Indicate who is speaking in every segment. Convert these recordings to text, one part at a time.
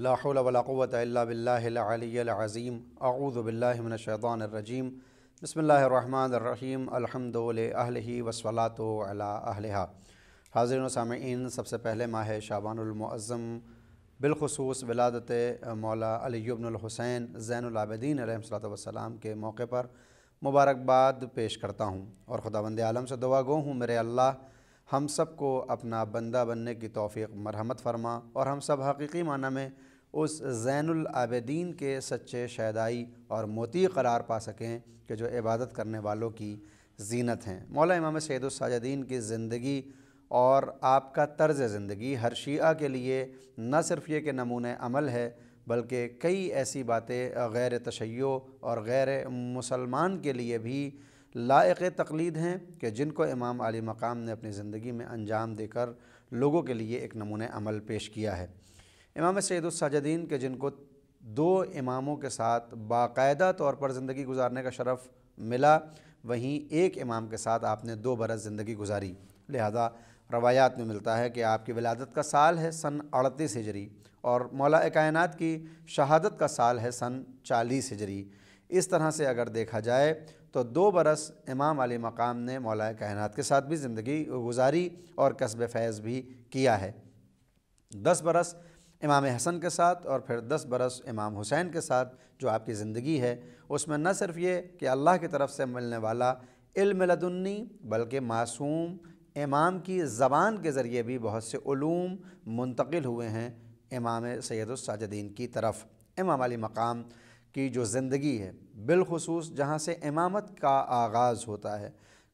Speaker 1: لا حول ولا قوة الا باللہ العلی العظیم اعوذ باللہ من الشیطان الرجیم بسم اللہ الرحمن الرحیم الحمد لأہلہ والصلاة علی اہلہا۔ حاضرین و سامعین، سب سے پہلے ماہ شعبان المعظم بالخصوص ولادت مولا علی بن الحسین زین العابدین علیہ الصلوۃ والسلام کے موقع پر مبارکباد پیش کرتا ہوں، اور خداوند عالم سے دعا گو ہوں میرے اللہ ہم سب کو اپنا بندہ بننے کی توفیق مرحمت فرما، اور ہم سب حقیقی معنی میں اس زین العابدین کے سچے شیدائی اور موتی قرار پا سکیں کہ جو عبادت کرنے والوں کی زینت ہیں۔ مولا امام سید الساجدین کی زندگی اور آپ کا طرز زندگی ہر شیعہ کے لیے نہ صرف یہ کہ نمونہ عمل ہے، بلکہ کئی ایسی باتیں غیر تشیع اور غیر مسلمان کے لیے بھی لائق تقلید ہیں کہ جن کو امام علی مقام نے اپنی زندگی میں انجام دے کر لوگوں کے لیے ایک نمونہ عمل پیش کیا ہے۔ امام سید الساجدین کے جن کو دو اماموں کے ساتھ باقاعدہ طور پر زندگی گزارنے کا شرف ملا، وہیں ایک امام کے ساتھ آپ نے 2 برس زندگی گزاری، لہذا روایات میں ملتا ہے کہ آپ کی ولادت کا سال ہے سن 38 ہجری اور مولا کائنات کی شہادت کا سال ہے سن 40 ہجری۔ اس طرح سے اگر دیکھا جائے تو 2 برس امام علی مقام نے مولا کائنات کے ساتھ بھی زندگی گزاری اور کسب فیض بھی کیا ہے۔ 10 برس امام حسن کے ساتھ اور پھر 10 برس امام حسین کے ساتھ جو آپ کی زندگی ہے، اس میں نہ صرف یہ کہ اللہ کی طرف سے ملنے والا علم لدنی، بلکہ معصوم امام کی زبان کے ذریعے بھی بہت سے علوم منتقل ہوئے ہیں امام سید الساجدین کی طرف۔ امام علی مقام کی جو زندگی ہے، بالخصوص جہاں سے امامت کا آغاز ہوتا ہے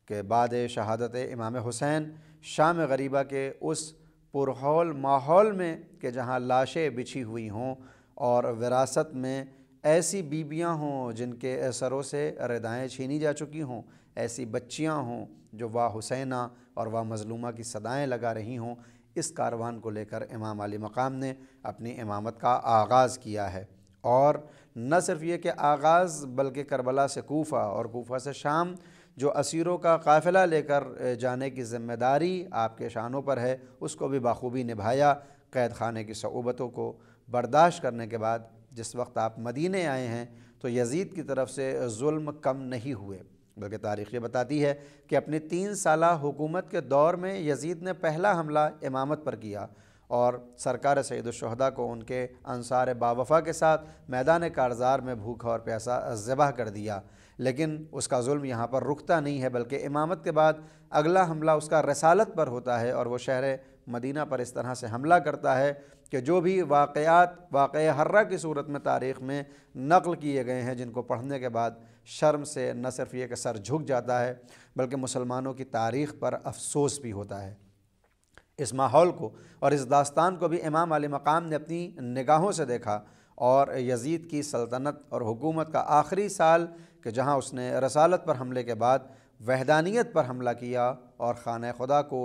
Speaker 1: کہ بعد شہادت امام حسین شام غریبہ کے اس پرہول ماحول میں کہ جہاں لاشیں بچھی ہوئی ہوں اور وراثت میں ایسی بیبیاں ہوں جن کے سروں سے ردائیں چھینی جا چکی ہوں، ایسی بچیاں ہوں جو واہ حسینہ اور واہ مظلومہ کی صدائیں لگا رہی ہوں، اس کاروان کو لے کر امام علی مقام نے اپنی امامت کا آغاز کیا ہے۔ اور نہ صرف یہ کہ آغاز، بلکہ کربلا سے کوفہ اور کوفہ سے شام جو اسیروں کا قافلہ لے کر جانے کی ذمہ داری آپ کے شانوں پر ہے، اس کو بھی بخوبی نبھایا۔ قید خانے کی صعوبتوں کو برداشت کرنے کے بعد جس وقت آپ مدینے آئے ہیں تو یزید کی طرف سے ظلم کم نہیں ہوئے، بلکہ تاریخ یہ بتاتی ہے کہ اپنی 3 سالہ حکومت کے دور میں یزید نے پہلا حملہ امامت پر کیا اور سرکار سید الشہداء کو ان کے انصار باوفا کے ساتھ میدان کارزار میں بھوکا اور پیاسا ذبح کر دیا۔ لیکن اس کا ظلم یہاں پر رکتا نہیں ہے، بلکہ امامت کے بعد اگلا حملہ اس کا رسالت پر ہوتا ہے، اور وہ شہر مدینہ پر اس طرح سے حملہ کرتا ہے کہ جو بھی واقعات واقعہ حرہ کی صورت میں تاریخ میں نقل کیے گئے ہیں، جن کو پڑھنے کے بعد شرم سے نہ صرف یہ کہ سر جھک جاتا ہے، بلکہ مسلمانوں کی تاریخ پر افسوس بھی ہوتا ہے۔ اس ماحول کو اور اس داستان کو بھی امام علی مقام نے اپنی نگاہوں سے دیکھا، اور یزید کی سلطنت اور حکومت کا آخری سال کہ جہاں اس نے رسالت پر حملے کے بعد وحدانیت پر حملہ کیا اور خانہ خدا کو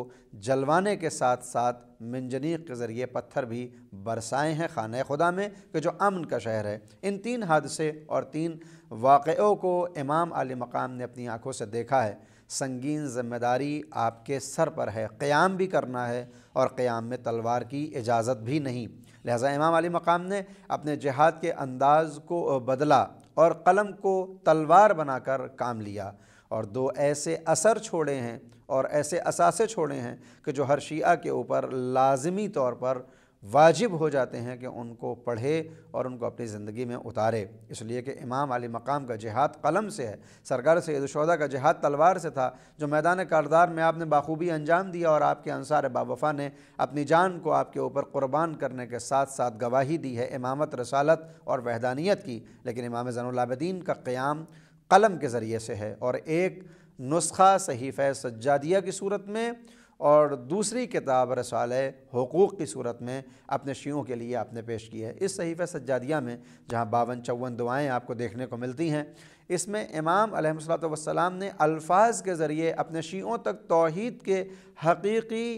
Speaker 1: جلوانے کے ساتھ ساتھ منجنیق کے ذریعے پتھر بھی برسائے ہیں خانہ خدا میں کہ جو امن کا شہر ہے۔ ان 3 حادثے اور 3 واقعوں کو امام علی مقام نے اپنی آنکھوں سے دیکھا ہے۔ سنگین ذمہ داری آپ کے سر پر ہے، قیام بھی کرنا ہے، اور قیام میں تلوار کی اجازت بھی نہیں، لہٰذا امام علی مقام نے اپنے جہاد کے انداز کو بدلا اور قلم کو تلوار بنا کر کام لیا، اور 2 ایسے اثر چھوڑے ہیں اور ایسے اثاثے چھوڑے ہیں کہ جو ہر شیعہ کے اوپر لازمی طور پر واجب ہو جاتے ہیں کہ ان کو پڑھے اور ان کو اپنی زندگی میں اتارے، اس لیے کہ امام علی مقام کا جہاد قلم سے ہے، سرکار سید الشہداء کا جہاد تلوار سے تھا، جو میدان کارزار میں آپ نے بخوبی انجام دیا، اور آپ کے انصار باوفا نے اپنی جان کو آپ کے اوپر قربان کرنے کے ساتھ ساتھ گواہی دی ہے امامت، رسالت اور وحدانیت کی۔ لیکن امام زین العابدین کا قیام قلم کے ذریعے سے ہے، اور ایک نسخہ صحیفہ سجادیہ کی صورت میں اور دوسری کتاب رسالہ حقوق کی صورت میں اپنے شیعوں کے لیے آپ نے پیش کی ہے۔ اس صحیفہ سجادیہ میں جہاں 52-54 دعائیں آپ کو دیکھنے کو ملتی ہیں، اس میں امام علیہ الصلوۃ والسلام نے الفاظ کے ذریعے اپنے شیعوں تک توحید کے حقیقی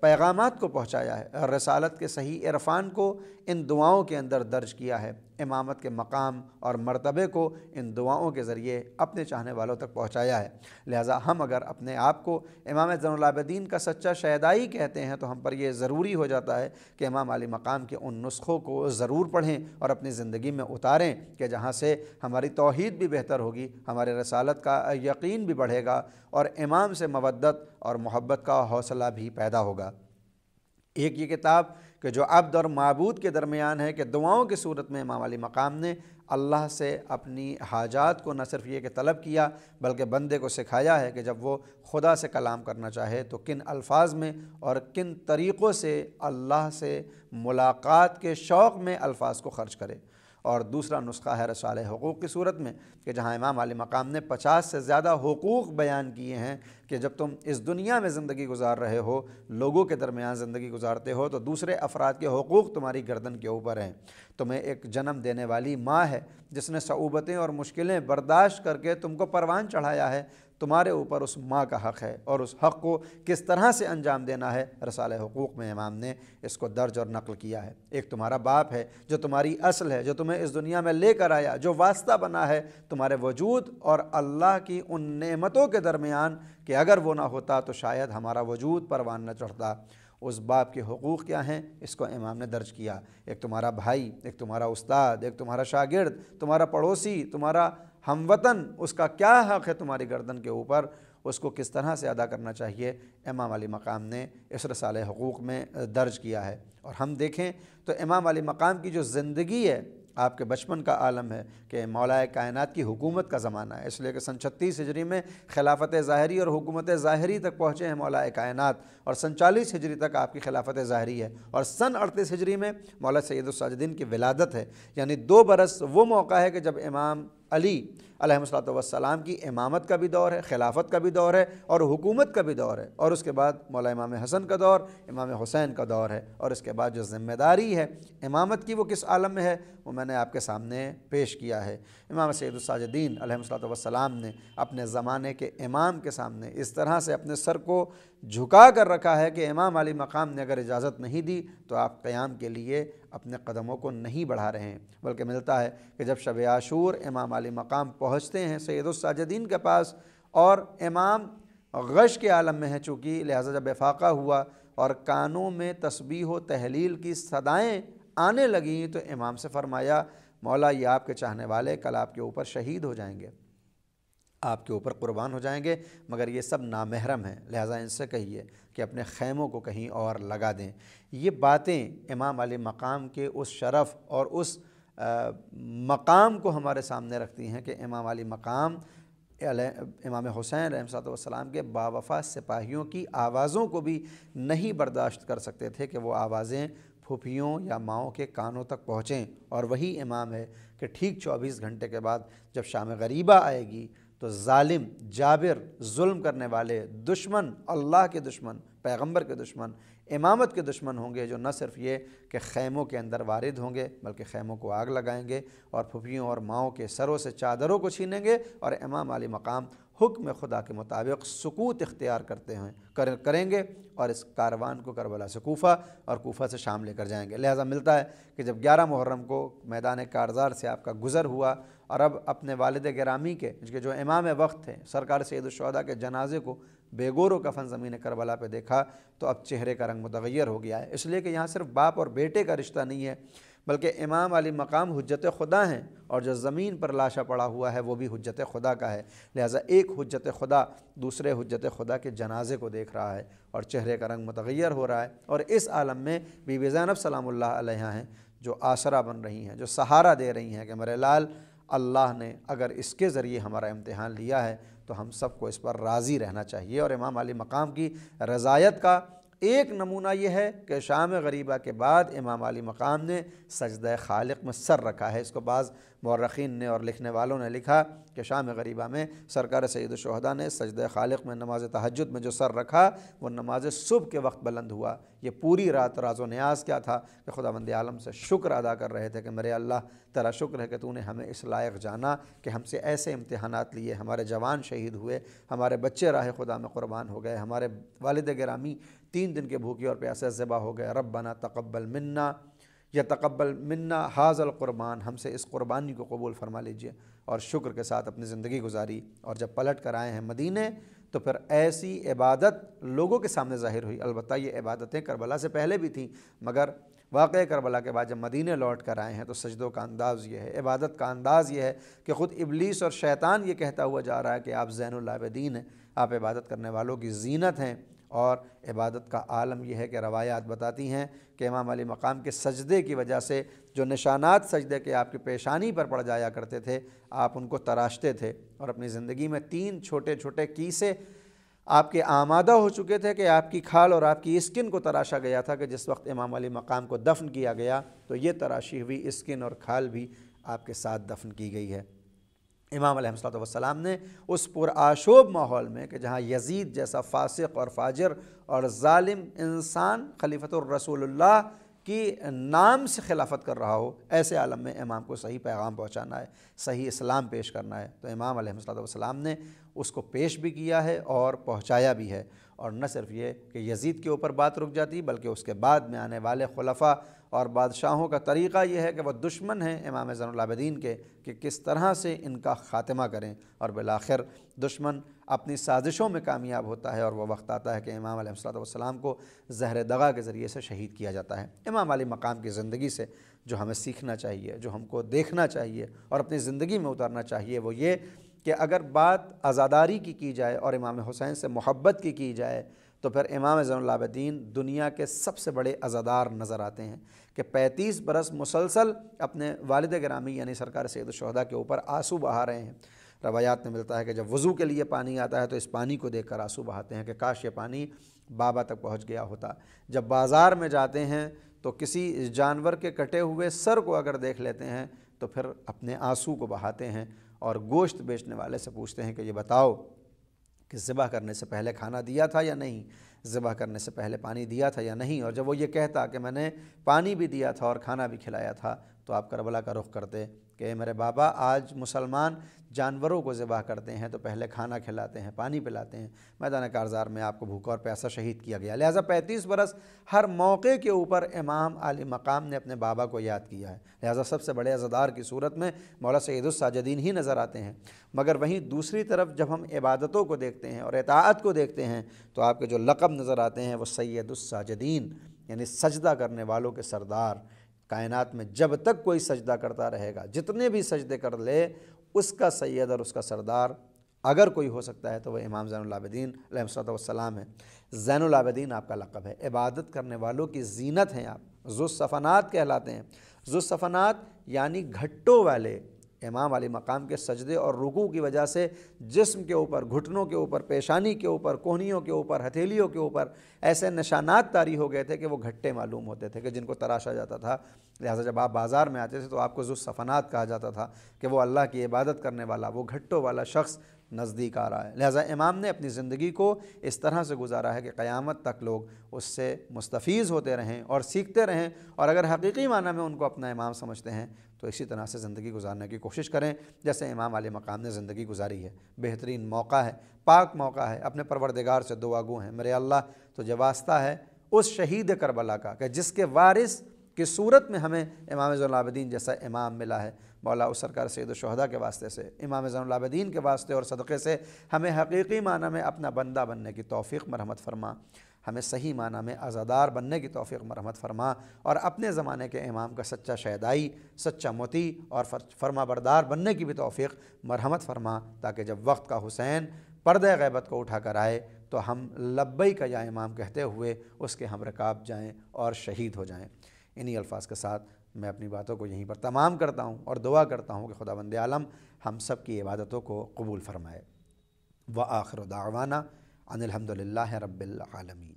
Speaker 1: پیغامات کو پہنچایا ہے، رسالت کے صحیح عرفان کو ان دعاؤں کے اندر درج کیا ہے، امامت کے مقام اور مرتبے کو ان دعاؤں کے ذریعے اپنے چاہنے والوں تک پہنچایا ہے۔ لہٰذا ہم اگر اپنے آپ کو امام زین العابدین کا سچا شیدائی کہتے ہیں تو ہم پر یہ ضروری ہو جاتا ہے کہ امام علی مقام کے ان نسخوں کو ضرور پڑھیں اور اپنی زندگی میں اتاریں، کہ جہاں سے ہماری توحید بھی بہتر ہوگی، ہمارے رسالت کا یقین بھی بڑھے گا اور امام سے مودت اور محبت کا حوصلہ بھی پیدا ہوگا۔ ایک یہ کتاب کہ جو عبد اور معبود کے درمیان ہے، کہ دعاؤں کی صورت میں امام علی مقام نے اللہ سے اپنی حاجات کو نہ صرف یہ کہ طلب کیا بلکہ بندے کو سکھایا ہے کہ جب وہ خدا سے کلام کرنا چاہے تو کن الفاظ میں اور کن طریقوں سے اللہ سے ملاقات کے شوق میں الفاظ کو خرچ کرے۔ اور دوسرا نسخہ ہے رسالہ حقوق کی صورت میں، کہ جہاں امام علی مقام نے 50 سے زیادہ حقوق بیان کیے ہیں کہ جب تم اس دنیا میں زندگی گزار رہے ہو، لوگوں کے درمیان زندگی گزارتے ہو، تو دوسرے افراد کے حقوق تمہاری گردن کے اوپر ہیں۔ تمہیں ایک جنم دینے والی ماں ہے جس نے صعوبتیں اور مشکلیں برداشت کر کے تم کو پروان چڑھایا ہے، تمہارے اوپر اس ماں کا حق ہے، اور اس حق کو کس طرح سے انجام دینا ہے رسالہ حقوق میں امام نے اس کو درج اور نقل کیا ہے۔ ایک تمہارا باپ ہے جو تمہاری اصل ہے، جو تمہیں اس دنیا میں لے کر آیا، جو واسطہ بنا ہے تمہارے وجود اور اللہ کی ان نعمتوں کے درمیان کہ اگر وہ نہ ہوتا تو شاید ہمارا وجود پروان نہ چڑھتا۔ اس باپ کے حقوق کیا ہیں، اس کو امام نے درج کیا۔ ایک تمہارا بھائی، ایک تمہارا استاد، ایک تمہارا شاگرد، تمہارا پڑوسی، تمہارا ہم وطن، اس کا کیا حق ہے تمہاری گردن کے اوپر، اس کو کس طرح سے ادا کرنا چاہیے، امام علی مقام نے اس رسالہ حقوق میں درج کیا ہے۔ اور ہم دیکھیں تو امام علی مقام کی جو زندگی ہے، آپ کے بچپن کا عالم ہے کہ مولا کائنات کی حکومت کا زمانہ ہے، اس لیے کہ سن 36 ہجری میں خلافت ظاہری اور حکومت ظاہری تک پہنچے ہیں مولا کائنات، اور سن 40 ہجری تک آپ کی خلافت ظاہری ہے، اور سن 38 ہجری میں مولا سید الساجدین کی ولادت ہے۔ یعنی 2 برس وہ موقع ہے کہ جب امام علی علیہ السلام کی امامت کا بھی دور ہے، خلافت کا بھی دور ہے اور حکومت کا بھی دور ہے، اور اس کے بعد مولا امام حسن کا دور، امام حسین کا دور ہے، اور اس کے بعد جو ذمہ داری ہے امامت کی وہ کس عالم میں ہے وہ میں نے آپ کے سامنے پیش کیا ہے۔ امام سید الساجدین علیہ السلام نے اپنے زمانے کے امام کے سامنے اس طرح سے اپنے سر کو جھکا کر رکھا ہے کہ امام علی مقام نے اگر اجازت نہیں دی تو آپ قیام کے لیے اپنے قدموں کو نہیں بڑھا رہے ہیں، بلکہ ملتا ہے کہ جب شب عاشور امام علی مقام پہنچتے ہیں سید الساجدین کے پاس، اور امام غش کے عالم میں ہے چونکہ، لہٰذا جب افاقہ ہوا اور کانوں میں تسبیح و تحلیل کی صدائیں آنے لگیں تو امام سے فرمایا، مولا یہ آپ کے چاہنے والے کل آپ کے اوپر شہید ہو جائیں گے، آپ کے اوپر قربان ہو جائیں گے، مگر یہ سب نامحرم ہیں، لہٰذا ان سے کہیے کہ اپنے خیموں کو کہیں اور لگا دیں۔ یہ باتیں امام علی مقام کے اس شرف اور اس مقام کو ہمارے سامنے رکھتی ہیں کہ امام علی مقام امام حسین علیہ السلام کے باوفا سپاہیوں کی آوازوں کو بھی نہیں برداشت کر سکتے تھے کہ وہ آوازیں پھوپھیوں یا ماؤں کے کانوں تک پہنچیں، اور وہی امام ہے کہ ٹھیک 24 گھنٹے کے بعد جب شام غریبہ آئے گی تو ظالم، جابر، ظلم کرنے والے، دشمن، اللہ کے دشمن، پیغمبر کے دشمن، امامت کے دشمن ہوں گے، جو نہ صرف یہ کہ خیموں کے اندر وارد ہوں گے بلکہ خیموں کو آگ لگائیں گے اور پھوپھیوں اور ماؤں کے سروں سے چادروں کو چھینیں گے، اور امام علی مقام حکم خدا کے مطابق سکوت اختیار کریں گے اور اس کاروان کو کربلا سے کوفہ اور کوفہ سے شام لے کر جائیں گے۔ لہٰذا ملتا ہے کہ جب 11 محرم کو میدان کارزار سے آپ کا گزر ہوا اور اب اپنے والد گرامی کے جو امام وقت تھے، سرکار سید الشہداء کے جنازے کو بے گور و کفن زمین کربلا پہ دیکھا تو اب چہرے کا رنگ متغیر ہو گیا ہے، اس لیے کہ یہاں صرف باپ اور بیٹے کا رشتہ نہیں ہے بلکہ امام علی مقام حجت خدا ہیں، اور جو زمین پر لاشا پڑا ہوا ہے وہ بھی حجت خدا کا ہے۔ لہٰذا ایک حجت خدا دوسرے حجت خدا کے جنازے کو دیکھ رہا ہے اور چہرے کا رنگ متغیر ہو رہا ہے، اور اس عالم میں بی بی زینب سلام اللہ علیہا ہیں جو آسرا بن رہی ہیں، جو سہارا دے رہی ہیں کہ میرے لال، اللہ نے اگر اس کے ذریعے ہمارا امتحان لیا ہے تو ہم سب کو اس پر راضی رہنا چاہیے۔ اور امام علی مقام کی رضایت کا ایک نمونہ یہ ہے کہ شام غریبہ کے بعد امام علی مقام نے سجدہ خالق میں سر رکھا ہے۔ اس کو بعض مورخین نے اور لکھنے والوں نے لکھا کہ شام غریبہ میں سرکار سید الشہداء نے سجدہ خالق میں نماز تہجد میں جو سر رکھا وہ نماز صبح کے وقت بلند ہوا۔ یہ پوری رات راز و نیاز کیا تھا کہ خداوند عالم سے شکر ادا کر رہے تھے کہ میرے اللہ تیرا شکر ہے کہ تو نے ہمیں اس لائق جانا کہ ہم سے ایسے امتحانات لیے، ہمارے جوان شہید ہوئے، ہمارے بچے راہ خدا میں قربان ہو گئے، ہمارے والد گرامی 3 دن کے بھوکے اور پیاسے ذبح ہو گئے۔ ربنا تقبل منا یا تقبل منا حاذ القربان، ہم سے اس قربانی کو قبول فرما لیجئے، اور شکر کے ساتھ اپنی زندگی گزاری۔ اور جب پلٹ کر آئے ہیں مدینے تو پھر ایسی عبادت لوگوں کے سامنے ظاہر ہوئی۔ البتہ یہ عبادتیں کربلا سے پہلے بھی تھیں، مگر واقعہ کربلا کے بعد جب مدینے لوٹ کر آئے ہیں تو سجدوں کا انداز یہ ہے، عبادت کا انداز یہ ہے کہ خود ابلیس اور شیطان یہ کہتا ہوا جا رہا ہے کہ آپ زین العابدین ہیں، آپ عبادت کرنے والوں کی زینت ہیں۔ اور عبادت کا عالم یہ ہے کہ روایات بتاتی ہیں کہ امام علی مقام کے سجدے کی وجہ سے جو نشانات سجدے کے آپ کی پیشانی پر پڑ جایا کرتے تھے، آپ ان کو تراشتے تھے، اور اپنی زندگی میں 3 چھوٹے چھوٹے کیسے آپ کے آمادہ ہو چکے تھے کہ آپ کی کھال اور آپ کی اسکن کو تراشا گیا تھا کہ جس وقت امام علی مقام کو دفن کیا گیا تو یہ تراشی ہوئی اسکن اور کھال بھی آپ کے ساتھ دفن کی گئی ہے۔ امام علیہ السلام نے اس پرآشوب ماحول میں کہ جہاں یزید جیسا فاسق اور فاجر اور ظالم انسان خلیفۃ الرسول اللہ کی نام سے خلافت کر رہا ہو، ایسے عالم میں امام کو صحیح پیغام پہنچانا ہے، صحیح اسلام پیش کرنا ہے، تو امام علیہ السلام نے اس کو پیش بھی کیا ہے اور پہنچایا بھی ہے۔ اور نہ صرف یہ کہ یزید کے اوپر بات رک جاتی بلکہ اس کے بعد میں آنے والے خلفاء اور بادشاہوں کا طریقہ یہ ہے کہ وہ دشمن ہیں امام زین العابدین کے، کہ کس طرح سے ان کا خاتمہ کریں، اور بالآخر دشمن اپنی سازشوں میں کامیاب ہوتا ہے اور وہ وقت آتا ہے کہ امام علیہ السلام کو زہر دغا کے ذریعے سے شہید کیا جاتا ہے۔ امام علی مقام کی زندگی سے جو ہمیں سیکھنا چاہیے، جو ہم کو دیکھنا چاہیے اور اپنی زندگی میں اتارنا چاہیے وہ یہ کہ اگر بات عزاداری کی جائے اور امام حسین سے محبت کی جائے تو پھر امام زین العابدین دنیا کے سب سے بڑے عزادار نظر آتے ہیں کہ 35 برس مسلسل اپنے والد گرامی یعنی سرکار سید الشہداء کے اوپر آنسو بہا رہے ہیں۔ روایات میں ملتا ہے کہ جب وضو کے لیے پانی آتا ہے تو اس پانی کو دیکھ کر آنسو بہاتے ہیں کہ کاش یہ پانی بابا تک پہنچ گیا ہوتا۔ جب بازار میں جاتے ہیں تو کسی جانور کے کٹے ہوئے سر کو اگر دیکھ لیتے ہیں تو پھر اپنے آنسو کو بہاتے ہیں اور گوشت بیچنے والے سے پوچھتے ہیں کہ یہ بتاؤ کہ ذبح کرنے سے پہلے کھانا دیا تھا یا نہیں، ذبح کرنے سے پہلے پانی دیا تھا یا نہیں، اور جب وہ یہ کہتا کہ میں نے پانی بھی دیا تھا اور کھانا بھی کھلایا تھا تو آپ کربلا کا رخ کرتے کہ اے میرے بابا، آج مسلمان جانوروں کو ذبح کرتے ہیں تو پہلے کھانا کھلاتے ہیں، پانی پلاتے ہیں، میدان کارزار میں آپ کو بھوکا اور پیاسا شہید کیا گیا۔ لہٰذا 35 برس ہر موقع کے اوپر امام علی مقام نے اپنے بابا کو یاد کیا ہے، لہٰذا سب سے بڑے عزادار کی صورت میں مولا سید الساجدین ہی نظر آتے ہیں۔ مگر وہیں دوسری طرف جب ہم عبادتوں کو دیکھتے ہیں اور اطاعت کو دیکھتے ہیں تو آپ کے جو لقب نظر آتے ہیں وہ سید الساجدین یعنی سجدہ کرنے والوں کے سردار۔ کائنات میں جب تک کوئی سجدہ کرتا رہے گا، جتنے بھی سجدے کر لے، اس کا سید اور اس کا سردار اگر کوئی ہو سکتا ہے تو وہ امام زین العابدین علیہ السلام ہے۔ زین العابدین آپ کا لقب ہے، عبادت کرنے والوں کی زینت ہیں آپ، ذو الصفنات کہلاتے ہیں۔ ذو الصفنات یعنی گھٹوں والے۔ امام علی مقام کے سجدے اور رکوع کی وجہ سے جسم کے اوپر، گھٹنوں کے اوپر، پیشانی کے اوپر، کوہنیوں کے اوپر، ہتھیلیوں کے اوپر ایسے نشانات طاری ہو گئے تھے کہ وہ گھٹے معلوم ہوتے تھے کہ جن کو تراشا جاتا تھا۔ لہٰذا جب آپ بازار میں آتے تھے تو آپ کو ذو الصفنات کہا جاتا تھا کہ وہ اللہ کی عبادت کرنے والا، وہ گھٹوں والا شخص نزدیک آ رہا ہے۔ لہٰذا امام نے اپنی زندگی کو اس طرح سے گزارا ہے کہ قیامت تک لوگ اس سے مستفیض ہوتے رہیں اور سیکھتے رہیں، اور اگر حقیقی معنی میں ان کو اپنا امام سمجھتے ہیں تو اسی طرح سے زندگی گزارنے کی کوشش کریں جیسے امام علی مقام نے زندگی گزاری ہے۔ بہترین موقع ہے، پاک موقع ہے، اپنے پروردگار سے دعا گو ہیں، میرے اللہ تجھے واسطہ ہے اس شہید کربلا کا کہ جس کے وارث کی صورت میں ہمیں امام زین العابدین جیسا امام ملا ہے۔ مولا اس سرکار سید الشہداء کے واسطے سے، امام زین العابدین کے واسطے اور صدقے سے ہمیں حقیقی معنی میں اپنا بندہ بننے کی توفیق مرحمت فرما، ہمیں صحیح معنی میں عزادار بننے کی توفیق مرحمت فرما، اور اپنے زمانے کے امام کا سچا شیدائی، سچا مطیع اور فرما بردار بننے کی بھی توفیق مرحمت فرما، تاکہ جب وقت کا حسین پردہ غیبت کو اٹھا کر آئے تو ہم لبیک یا امام کہتے ہوئے اس کے ہم رکاب جائیں اور شہید ہو جائیں۔ انہی الفاظ کے ساتھ میں اپنی باتوں کو یہیں پر تمام کرتا ہوں اور دعا کرتا ہوں کہ خداوند عالم ہم سب کی عبادتوں کو قبول فرمائے۔ وآخر دعوانا ان الحمد للہ رب العالمین۔